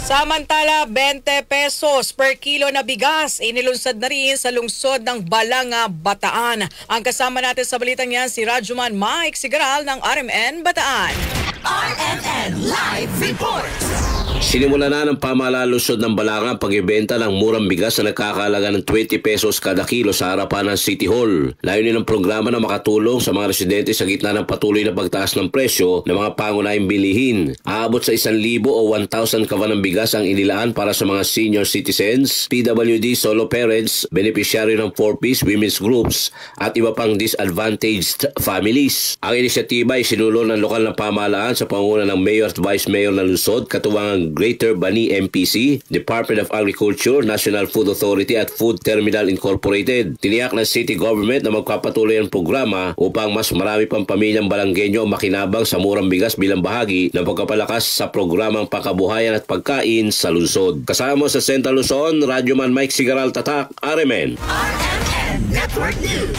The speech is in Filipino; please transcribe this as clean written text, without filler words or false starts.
Samantala, 20 pesos per kilo na bigas inilunsad na rin sa lungsod ng Balanga, Bataan. Ang kasama natin sa balitang yan si Rajuman Mike Sigaral ng RMN Bataan. RMN Live Report! Sinimula na ng pamahalaan lungsod ng Balanga ang pagbebenta ng murang bigas na nagkakahalaga ng 20 pesos kada kilo sa harapan ng City Hall. Layunin ng programa na makatulong sa mga residente sa gitna ng patuloy na pagtaas ng presyo ng mga pangunahing bilihin. Aabot sa 1,000 o 1,000 kaban ng bigas ang inilaan para sa mga senior citizens, PWD solo parents, beneficiary ng 4-piece women's groups at iba pang disadvantaged families. Ang inisyatiba ay sinulo ng lokal na pamahalaan sa pangunguna ng Mayor at Vice Mayor ng lungsod, katuwang Greater Bani MPC, Department of Agriculture, National Food Authority at Food Terminal Incorporated. Tiniyak ng city government na magpapatuloy ang programa upang mas marami pang pamilyang Balanggenyo makinabang sa murang bigas bilang bahagi ng pagpapalakas sa programang pangkabuhayan at pagkain sa lungsod. Kasama sa Central Luzon, Radyoman Mike Sigaral, Tatak, RMN. RMN Network News.